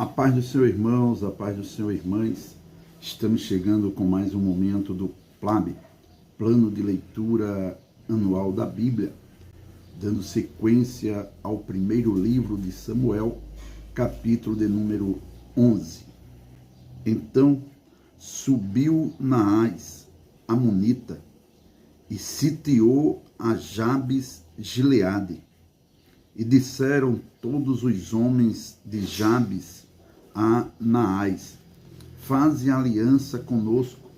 A paz do Senhor, irmãos, a paz do Senhor, irmãs. Estamos chegando com mais um momento do PLAB, Plano de Leitura Anual da Bíblia, dando sequência ao primeiro livro de Samuel, capítulo de número 11. Então subiu Naás, amonita, e sitiou a Jabes Gileade. E disseram todos os homens de Jabes a Naás: faze aliança conosco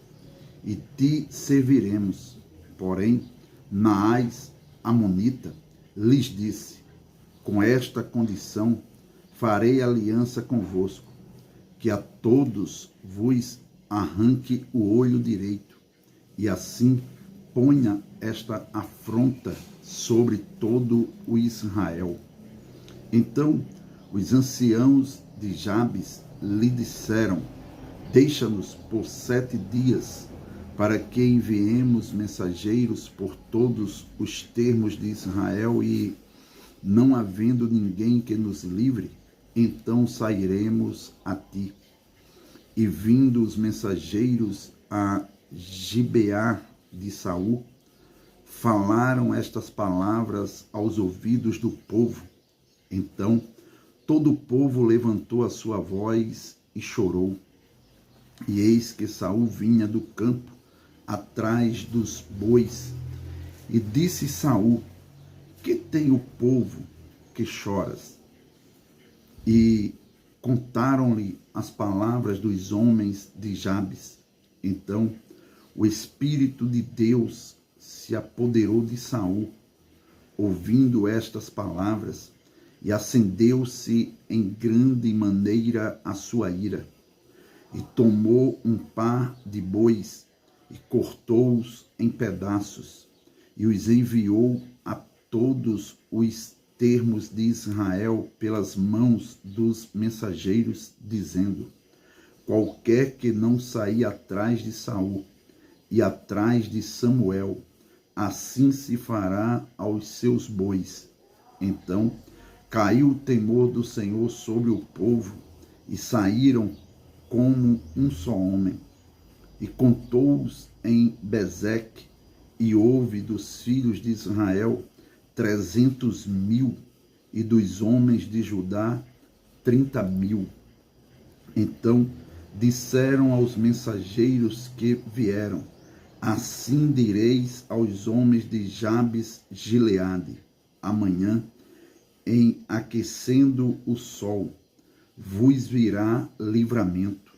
e te serviremos. Porém, Naás, amonita, lhes disse: com esta condição farei aliança convosco, que a todos vos arranque o olho direito, e assim ponha esta afronta sobre todo o Israel. Então os anciãos de Jabes lhe disseram: deixa-nos por 7 dias, para que enviemos mensageiros por todos os termos de Israel, e, não havendo ninguém que nos livre, então sairemos a ti. E vindo os mensageiros a Gibeá de Saul, falaram estas palavras aos ouvidos do povo. Então todo o povo levantou a sua voz e chorou. E eis que Saul vinha do campo atrás dos bois. E disse Saul: que tem o povo que choras? E contaram-lhe as palavras dos homens de Jabes. Então o Espírito de Deus se apoderou de Saul, ouvindo estas palavras, e acendeu-se em grande maneira a sua ira. E tomou um par de bois e cortou-os em pedaços, e os enviou a todos os termos de Israel pelas mãos dos mensageiros, dizendo: qualquer que não sair atrás de Saul e atrás de Samuel, assim se fará aos seus bois. Então caiu o temor do Senhor sobre o povo, e saíram como um só homem. E contou-os em Bezeque, e houve dos filhos de Israel 300.000, e dos homens de Judá 30.000. Então disseram aos mensageiros que vieram: assim direis aos homens de Jabes Gileade: amanhã, em aquecendo o sol, vos virá livramento.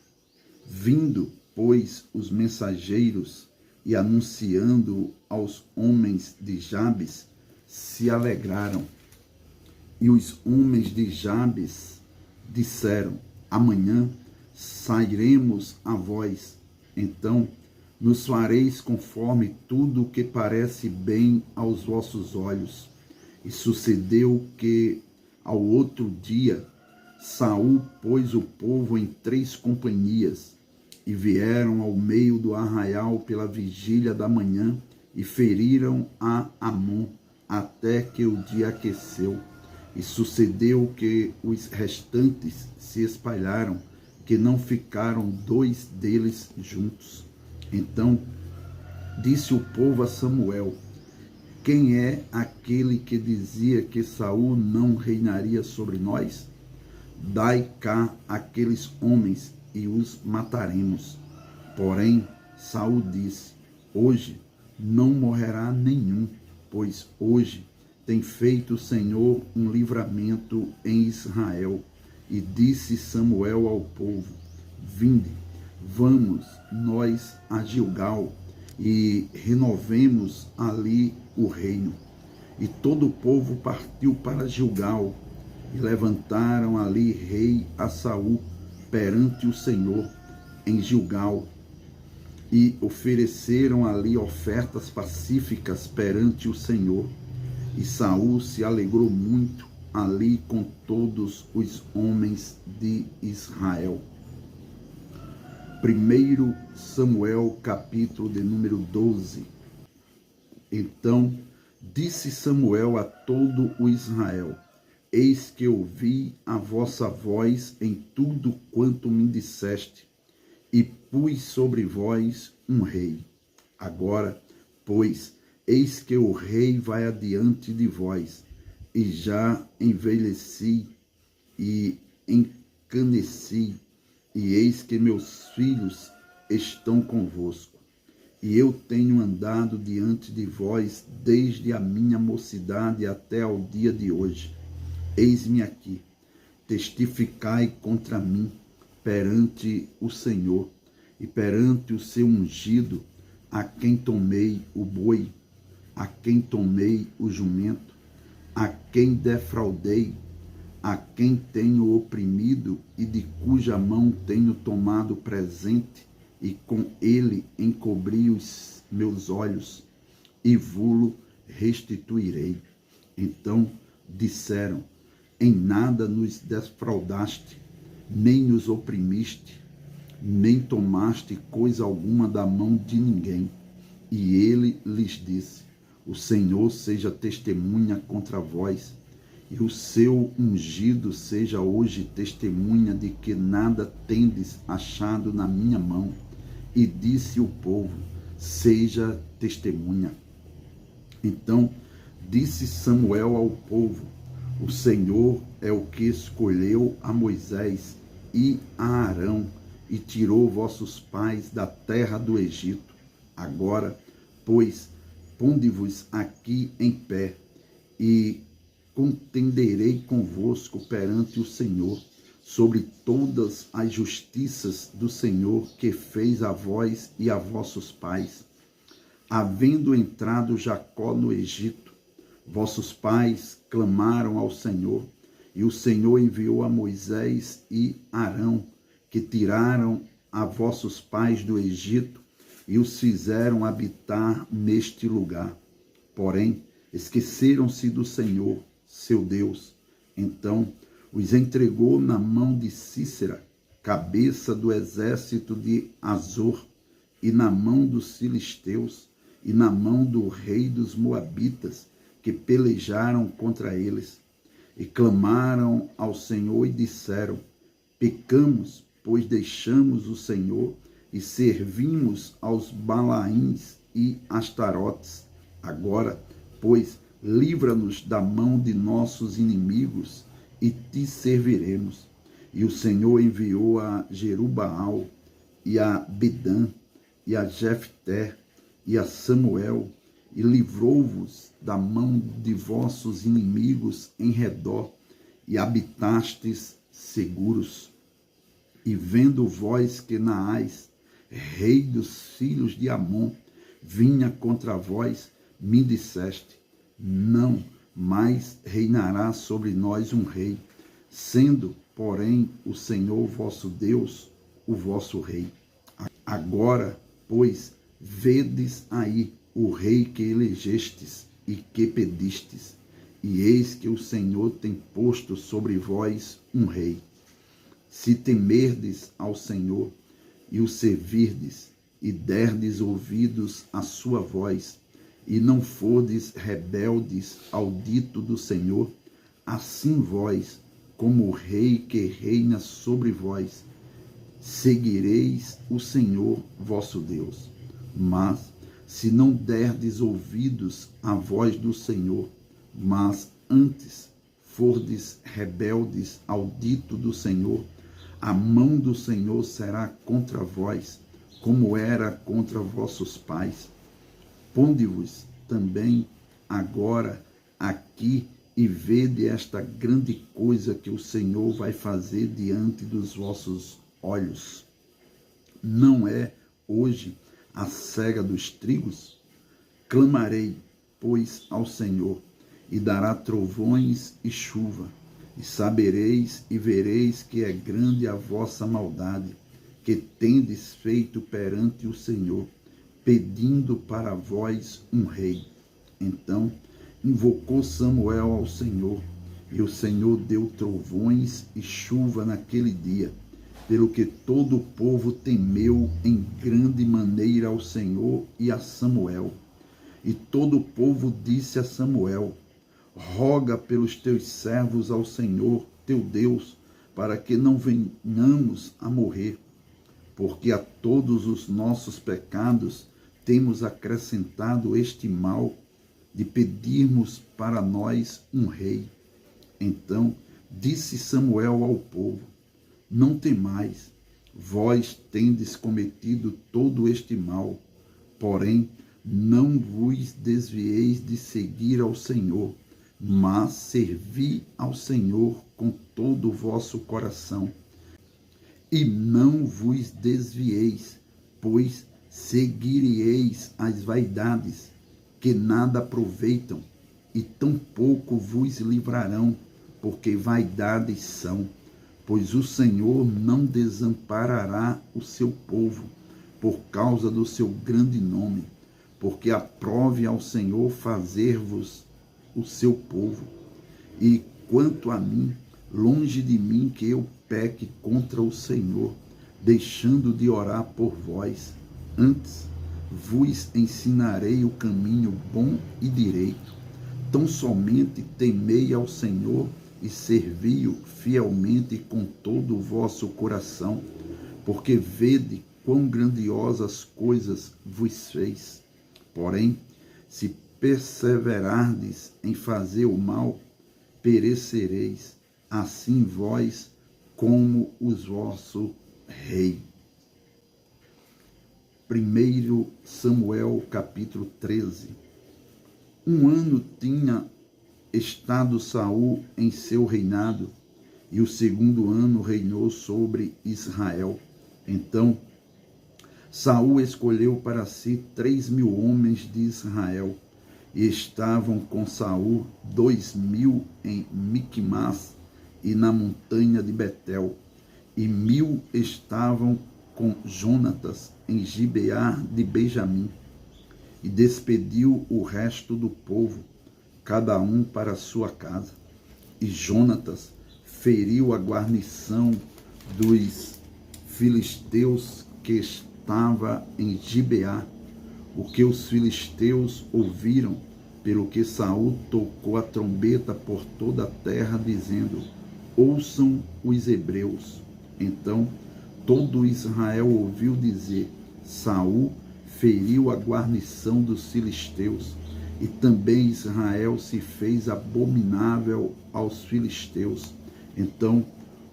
Vindo, pois, os mensageiros e anunciando aos homens de Jabes, se alegraram. E os homens de Jabes disseram: amanhã sairemos a vós. Então nos fareis conforme tudo o que parece bem aos vossos olhos. E sucedeu que, ao outro dia, Saul pôs o povo em 3 companhias, e vieram ao meio do arraial pela vigília da manhã, e feriram a Amon, até que o dia aqueceu. E sucedeu que os restantes se espalharam, que não ficaram 2 deles juntos. Então disse o povo a Samuel: quem é aquele que dizia que Saul não reinaria sobre nós? Dai cá aqueles homens e os mataremos. Porém Saul disse: hoje não morrerá nenhum, pois hoje tem feito o Senhor um livramento em Israel. E disse Samuel ao povo: vinde, vamos nós a Gilgal, e renovemos ali o reino. E todo o povo partiu para Gilgal, e levantaram ali rei a Saul perante o Senhor em Gilgal, e ofereceram ali ofertas pacíficas perante o Senhor. E Saul se alegrou muito ali com todos os homens de Israel. 1 Samuel, capítulo de número 12. Então disse Samuel a todo o Israel: eis que ouvi a vossa voz em tudo quanto me disseste, e pus sobre vós um rei. Agora, pois, eis que o rei vai adiante de vós, e já envelheci e encaneci, e eis que meus filhos estão convosco. E eu tenho andado diante de vós desde a minha mocidade até ao dia de hoje. Eis-me aqui, testificai contra mim perante o Senhor e perante o seu ungido, a quem tomei o boi, a quem tomei o jumento, a quem defraudei, a quem tenho oprimido e de cuja mão tenho tomado presente, e com ele encobri os meus olhos, e vulo restituirei. Então disseram: em nada nos defraudaste, nem nos oprimiste, nem tomaste coisa alguma da mão de ninguém. E ele lhes disse: o Senhor seja testemunha contra vós, e o seu ungido seja hoje testemunha de que nada tendes achado na minha mão. E disse o povo: seja testemunha. Então disse Samuel ao povo: o Senhor é o que escolheu a Moisés e a Arão e tirou vossos pais da terra do Egito. Agora, pois, ponde-vos aqui em pé, e contenderei convosco perante o Senhor, sobre todas as justiças do Senhor que fez a vós e a vossos pais. Havendo entrado Jacó no Egito, vossos pais clamaram ao Senhor, e o Senhor enviou a Moisés e Arão, que tiraram a vossos pais do Egito e os fizeram habitar neste lugar. Porém, esqueceram-se do Senhor, seu Deus. Então os entregou na mão de Sísera, cabeça do exército de Azor, e na mão dos filisteus, e na mão do rei dos moabitas, que pelejaram contra eles. E clamaram ao Senhor e disseram: pecamos, pois deixamos o Senhor e servimos aos Balaíns e Astarotes. Agora, pois, livra-nos da mão de nossos inimigos e te serviremos. E o Senhor enviou a Jerubaal e a Bedã e a Jefté e a Samuel, e livrou-vos da mão de vossos inimigos em redor, e habitastes seguros. E vendo vós que Naás, rei dos filhos de Amon, vinha contra vós, me disseste: não mais reinará sobre nós um rei, sendo, porém, o Senhor vosso Deus o vosso rei. Agora, pois, vedes aí o rei que elegestes e que pedistes, e eis que o Senhor tem posto sobre vós um rei. Se temerdes ao Senhor e o servirdes, e derdes ouvidos à sua voz, e não fordes rebeldes ao dito do Senhor, assim vós, como o rei que reina sobre vós, seguireis o Senhor vosso Deus. Mas, se não derdes ouvidos à voz do Senhor, mas antes fordes rebeldes ao dito do Senhor, a mão do Senhor será contra vós, como era contra vossos pais. Ponde-vos também agora aqui e vede esta grande coisa que o Senhor vai fazer diante dos vossos olhos. Não é hoje a cega dos trigos? Clamarei, pois, ao Senhor, e dará trovões e chuva, e sabereis e vereis que é grande a vossa maldade, que tendes feito perante o Senhor, pedindo para vós um rei. Então invocou Samuel ao Senhor, e o Senhor deu trovões e chuva naquele dia, pelo que todo o povo temeu em grande maneira ao Senhor e a Samuel. E todo o povo disse a Samuel: roga pelos teus servos ao Senhor, teu Deus, para que não venhamos a morrer, porque a todos os nossos pecados temos acrescentado este mal de pedirmos para nós um rei. Então disse Samuel ao povo: não temais, vós tendes cometido todo este mal, porém não vos desvieis de seguir ao Senhor, mas servi ao Senhor com todo o vosso coração. E não vos desvieis, pois seguireis as vaidades, que nada aproveitam, e tampouco vos livrarão, porque vaidades são. Pois o Senhor não desamparará o seu povo, por causa do seu grande nome, porque aprove ao Senhor fazer-vos o seu povo. E quanto a mim, longe de mim que eu peque contra o Senhor, deixando de orar por vós. Antes vos ensinarei o caminho bom e direito. Tão somente temei ao Senhor e servi-o fielmente com todo o vosso coração, porque vede quão grandiosas coisas vos fez. Porém, se perseverardes em fazer o mal, perecereis, assim vós como os vosso rei. 1 Samuel capítulo 13. Um ano tinha estado Saul em seu reinado, e o segundo ano reinou sobre Israel. Então Saul escolheu para si 3.000 homens de Israel, e estavam com Saul 2.000 em Miquimás e na montanha de Betel, e 1.000 estavam com Jonatas em Gibeá de Benjamim. E despediu o resto do povo, cada um para sua casa. E Jonatas feriu a guarnição dos filisteus que estava em Gibeá, o que os filisteus ouviram, pelo que Saul tocou a trombeta por toda a terra, dizendo: ouçam os hebreus. Então todo Israel ouviu dizer: Saul feriu a guarnição dos filisteus, e também Israel se fez abominável aos filisteus. Então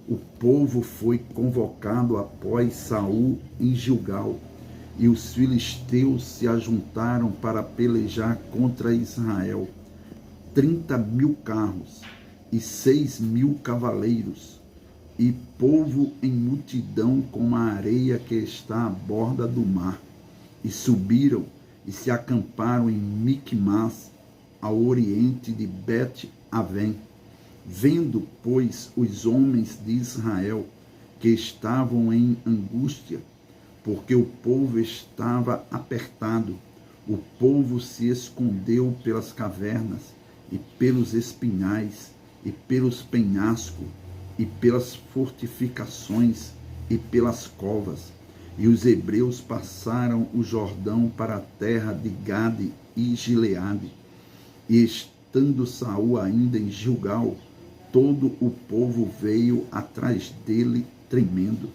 o povo foi convocado após Saul em Gilgal, e os filisteus se ajuntaram para pelejar contra Israel. 30.000 carros e 6.000 cavaleiros, e povo em multidão como a areia que está à borda do mar. E subiram e se acamparam em Miquimás, ao oriente de Bet-Avém. Vendo, pois, os homens de Israel que estavam em angústia, porque o povo estava apertado, o povo se escondeu pelas cavernas, e pelos espinhais, e pelos penhascos, e pelas fortificações, e pelas covas. E os hebreus passaram o Jordão para a terra de Gade e Gileade. E estando Saul ainda em Gilgal, todo o povo veio atrás dele tremendo.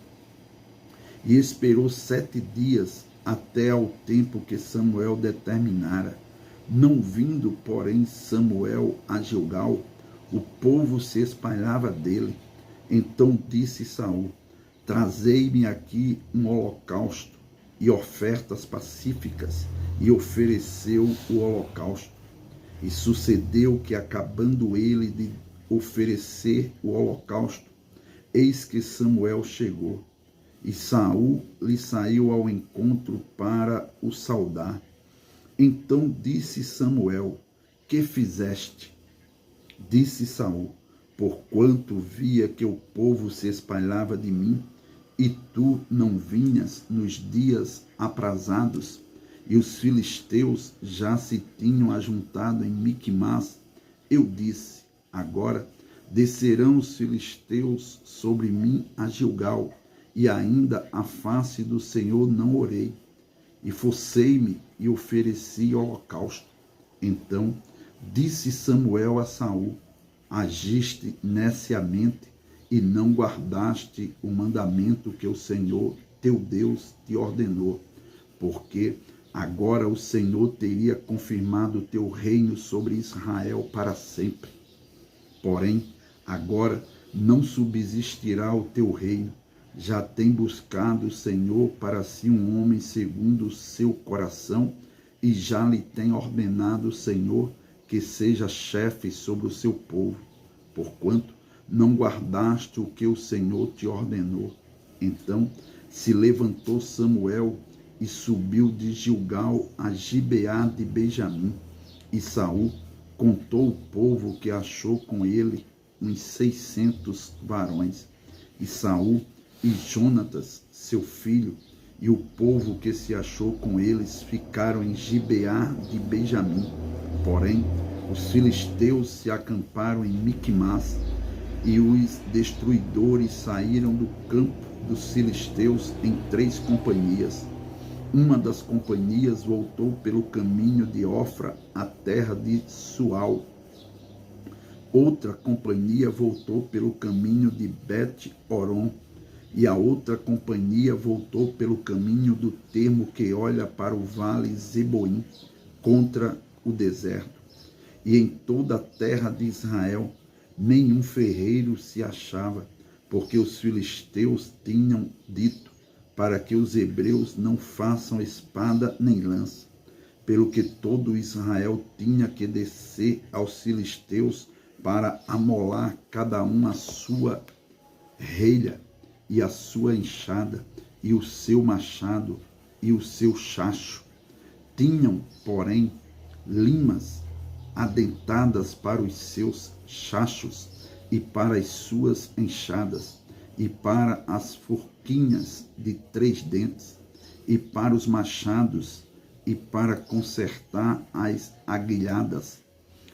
E esperou 7 dias até ao tempo que Samuel determinara. Não vindo, porém, Samuel a Gilgal, o povo se espalhava dele. Então disse Saul: trazei-me aqui um holocausto e ofertas pacíficas. E ofereceu o holocausto. E sucedeu que, acabando ele de oferecer o holocausto, eis que Samuel chegou, e Saul lhe saiu ao encontro para o saudar. Então disse Samuel: que fizeste? Disse Saul: porquanto via que o povo se espalhava de mim, e tu não vinhas nos dias aprazados, e os filisteus já se tinham ajuntado em Miquimás, eu disse: agora descerão os filisteus sobre mim a Gilgal, e ainda a face do Senhor não orei. E forcei-me e ofereci holocausto. Então Disse Samuel a Saul: agiste neciamente e não guardaste o mandamento que o Senhor teu Deus te ordenou, porque agora o Senhor teria confirmado o teu reino sobre Israel para sempre. Porém, agora não subsistirá o teu reino. Já tem buscado o Senhor para si um homem segundo o seu coração, e já lhe tem ordenado o Senhor que seja chefe sobre o seu povo, porquanto não guardaste o que o Senhor te ordenou. Então se levantou Samuel e subiu de Gilgal a Gibeá de Benjamim. E Saul contou o povo que achou com ele, uns 600 varões. E Saul e Jonatas, seu filho, e o povo que se achou com eles ficaram em Gibeá de Benjamim. Porém, os filisteus se acamparam em Miquimás, e os destruidores saíram do campo dos filisteus em 3 companhias. Uma das companhias voltou pelo caminho de Ofra, à terra de Sual. Outra companhia voltou pelo caminho de Bet-Horon, e a outra companhia voltou pelo caminho do termo que olha para o vale Zeboim, contra o deserto. E em toda a terra de Israel nenhum ferreiro se achava, porque os filisteus tinham dito para que os hebreus não façam espada nem lança, pelo que todo Israel tinha que descer aos filisteus para amolar cada um a sua relha e a sua enxada e o seu machado e o seu chacho. Tinham, porém, limas adentadas para os seus chachos e para as suas enxadas, e para as forquinhas de 3 dentes, e para os machados, e para consertar as aguilhadas.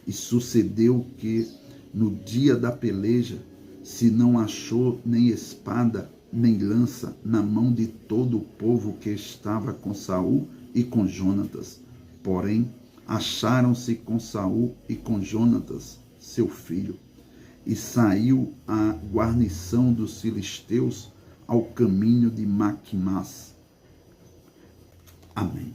E sucedeu que, no dia da peleja, se não achou nem espada, nem lança na mão de todo o povo que estava com Saul e com Jonatas. Porém, acharam-se com Saul e com Jonatas, seu filho. E saiu a guarnição dos filisteus ao caminho de Maquimás. Amém.